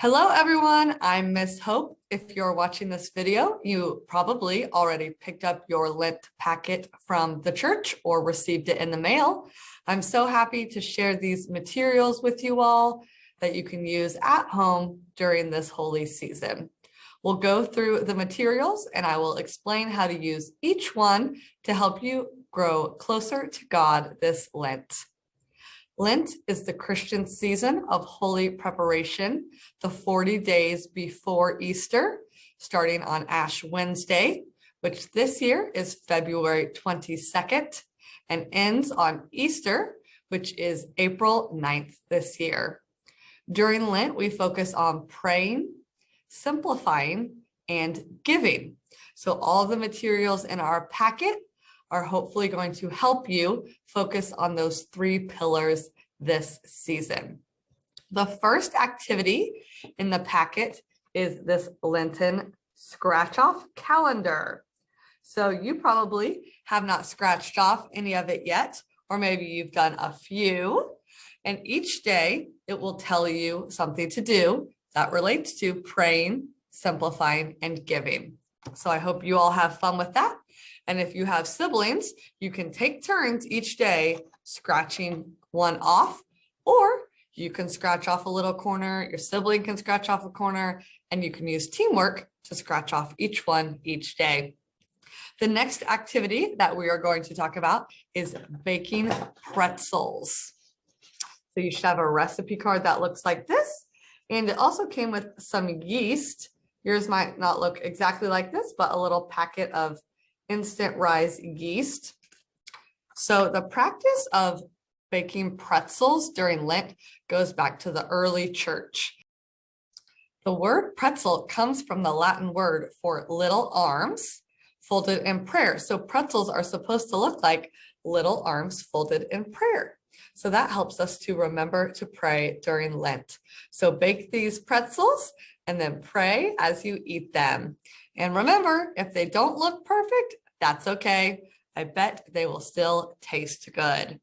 Hello, everyone. I'm Miss Hope. If you're watching this video, you probably already picked up your Lent packet from the church or received it in the mail. I'm so happy to share these materials with you all that you can use at home during this holy season. We'll go through the materials and I will explain how to use each one to help you grow closer to God this Lent. Lent is the Christian season of holy preparation, the 40 days before Easter, starting on Ash Wednesday, which this year is February 22nd, and ends on Easter, which is April 9th this year. During Lent, we focus on praying, simplifying, and giving. So all the materials in our packet are hopefully going to help you focus on those three pillars this season. The first activity in the packet is this Lenten scratch-off calendar. So you probably have not scratched off any of it yet, or maybe you've done a few. And each day it will tell you something to do that relates to praying, simplifying, and giving. So I hope you all have fun with that. And if you have siblings, you can take turns each day scratching one off, or you can scratch off a little corner, your sibling can scratch off a corner, and you can use teamwork to scratch off each one each day. The next activity that we are going to talk about is baking pretzels. So you should have a recipe card that looks like this, and it also came with some yeast. Yours might not look exactly like this, but a little packet of instant rise yeast. So the practice of baking pretzels during Lent goes back to the early church. The word pretzel comes from the Latin word for little arms folded in prayer. So pretzels are supposed to look like little arms folded in prayer. So that helps us to remember to pray during Lent. So bake these pretzels and then pray as you eat them. And remember, if they don't look perfect, that's okay. I bet they will still taste good.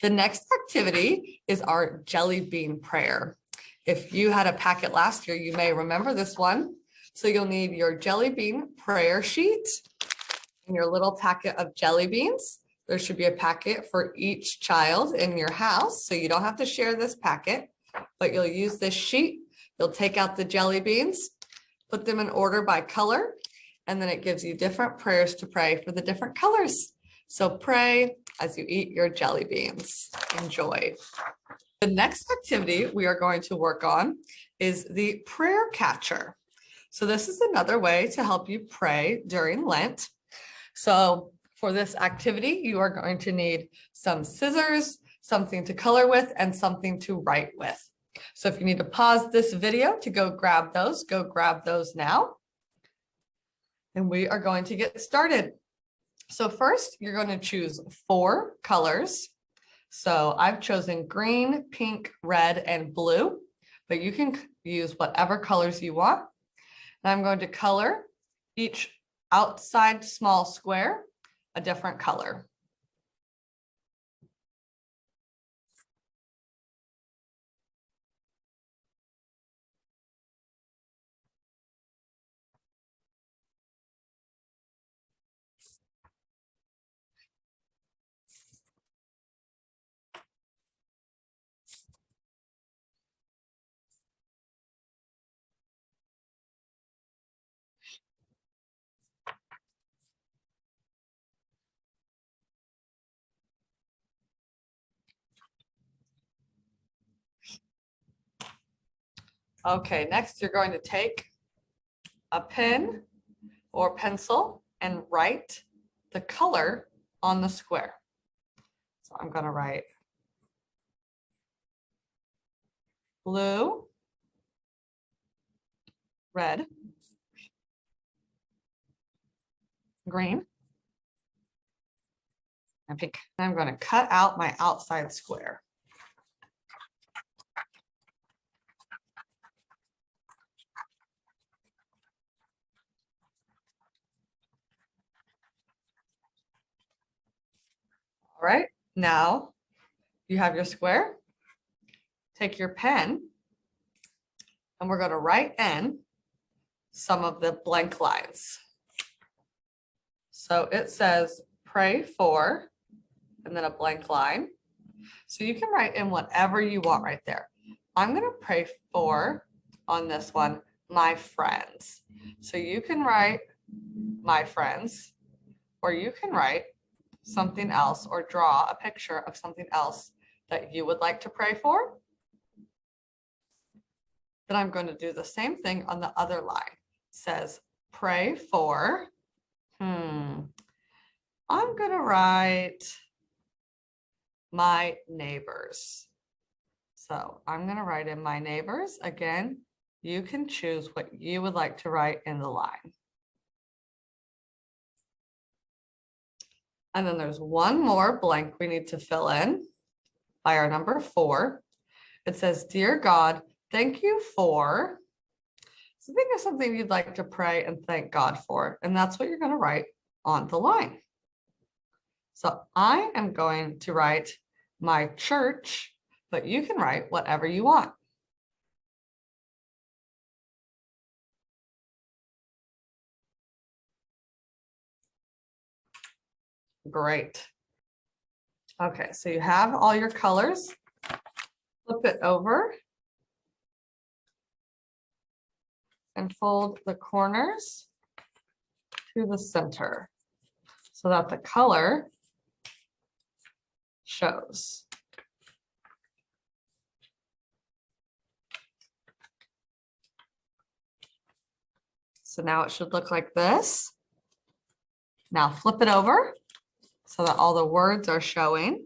The next activity is our jelly bean prayer. If you had a packet last year, you may remember this one. So you'll need your jelly bean prayer sheet and your little packet of jelly beans. There should be a packet for each child in your house, so you don't have to share this packet, but you'll use this sheet. You'll take out the jelly beans, put them in order by color, and then it gives you different prayers to pray for the different colors. So pray as you eat your jelly beans. Enjoy. The next activity we are going to work on is the prayer catcher. So this is another way to help you pray during Lent. So for this activity, you are going to need some scissors, something to color with, and something to write with. So if you need to pause this video to go grab those now. And we are going to get started. So first, you're going to choose 4 colors. So I've chosen green, pink, red, and blue, but you can use whatever colors you want. And I'm going to color each outside small square a different color. Okay, next you're going to take a pen or pencil and write the color on the square. So I'm going to write blue, red, green, and pink. And I'm going to cut out my outside square. All right, now you have your square. Take your pen and we're going to write in some of the blank lines. So it says, pray for, and then a blank line. So you can write in whatever you want right there. I'm going to pray for, on this one, my friends. So you can write my friends, or you can write something else or draw a picture of something else that you would like to pray for. Then I'm going to do the same thing on the other line. It says, pray for, I'm going to write my neighbors. So I'm going to write in my neighbors. Again, you can choose what you would like to write in the line. And then there's one more blank we need to fill in by our number 4. It says, dear God, thank you for. So think of something you'd like to pray and thank God for, and that's what you're going to write on the line. So I am going to write my church, but you can write whatever you want. Great. Okay, so you have all your colors. Flip it over and fold the corners to the center so that the color shows. So now it should look like this. Now flip it over so that all the words are showing,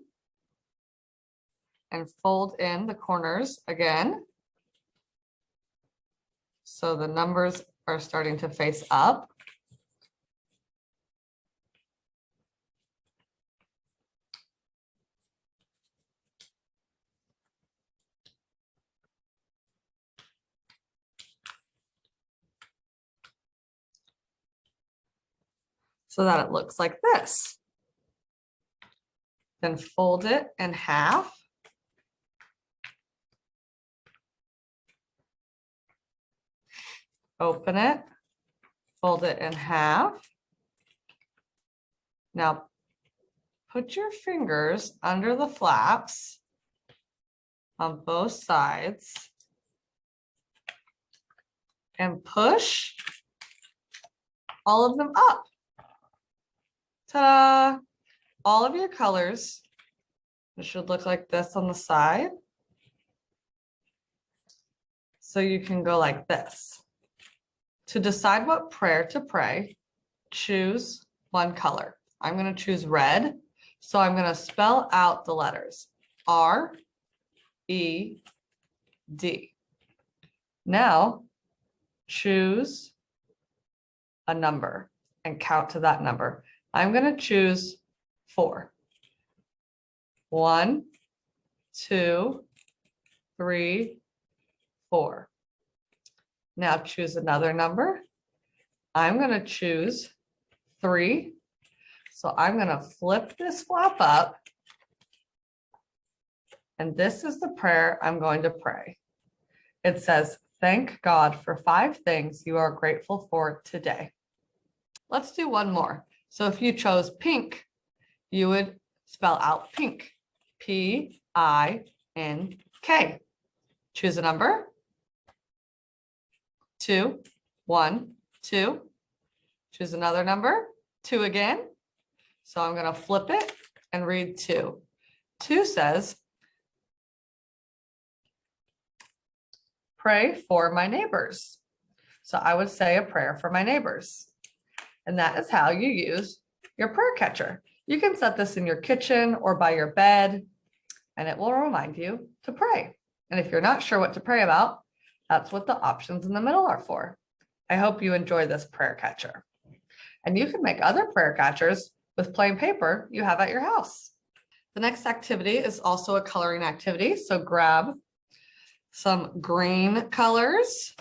and fold in the corners again. So the numbers are starting to face up. So that it looks like this. Then fold it in half. Open it, fold it in half. Now put your fingers under the flaps on both sides and push all of them up. Ta-da! All of your colors, it should look like this on the side. So you can go like this. To decide what prayer to pray, choose one color. I'm going to choose red. So I'm going to spell out the letters R, E, D. Now choose a number and count to that number. I'm going to choose 4. 1, 2, 3, 4. Now choose another number. I'm going to choose 3. So I'm going to flip this flap up. And this is the prayer I'm going to pray. It says, thank God for 5 things you are grateful for today. Let's do one more. So if you chose pink, you would spell out pink. P-I-N-K. Choose a number. 2, 1, 2. Choose another number. 2 again. So I'm going to flip it and read 2. 2 says, pray for my neighbors. So I would say a prayer for my neighbors. And that is how you use your prayer catcher. You can set this in your kitchen or by your bed, and it will remind you to pray. And if you're not sure what to pray about, that's what the options in the middle are for. I hope you enjoy this prayer catcher. And you can make other prayer catchers with plain paper you have at your house. The next activity is also a coloring activity. So grab some green colors.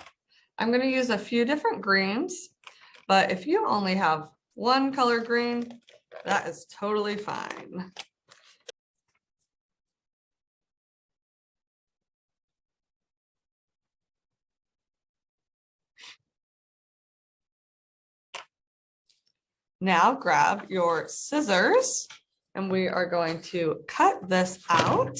I'm going to use a few different greens, but if you only have one color green, that is totally fine. Now grab your scissors and we are going to cut this out.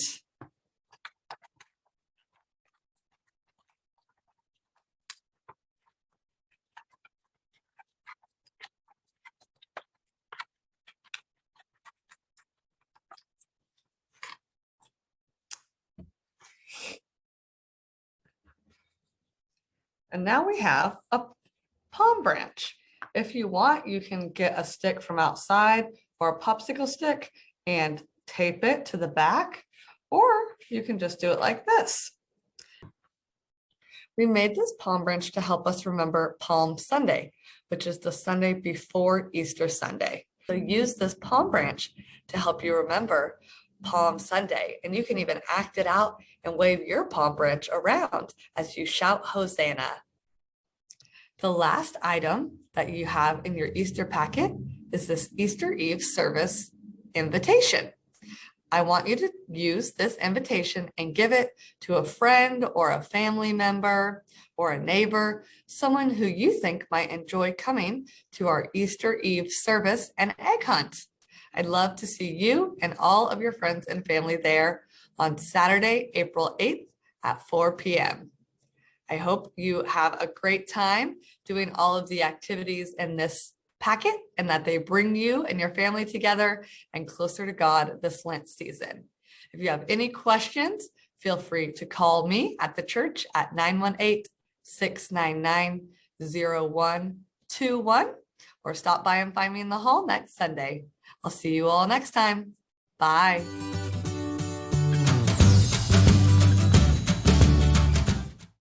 And now we have a palm branch. If you want, you can get a stick from outside or a popsicle stick and tape it to the back, or you can just do it like this. We made this palm branch to help us remember Palm Sunday, which is the Sunday before Easter Sunday. So use this palm branch to help you remember Palm Sunday. And you can even act it out and wave your palm branch around as you shout Hosanna. The last item that you have in your Easter packet is this Easter Eve service invitation. I want you to use this invitation and give it to a friend or a family member or a neighbor, someone who you think might enjoy coming to our Easter Eve service and egg hunt. I'd love to see you and all of your friends and family there on Saturday, April 8th at 4 p.m. I hope you have a great time doing all of the activities in this packet and that they bring you and your family together and closer to God this Lent season. If you have any questions, feel free to call me at the church at 918-699-0121 or stop by and find me in the hall next Sunday. I'll see you all next time. Bye.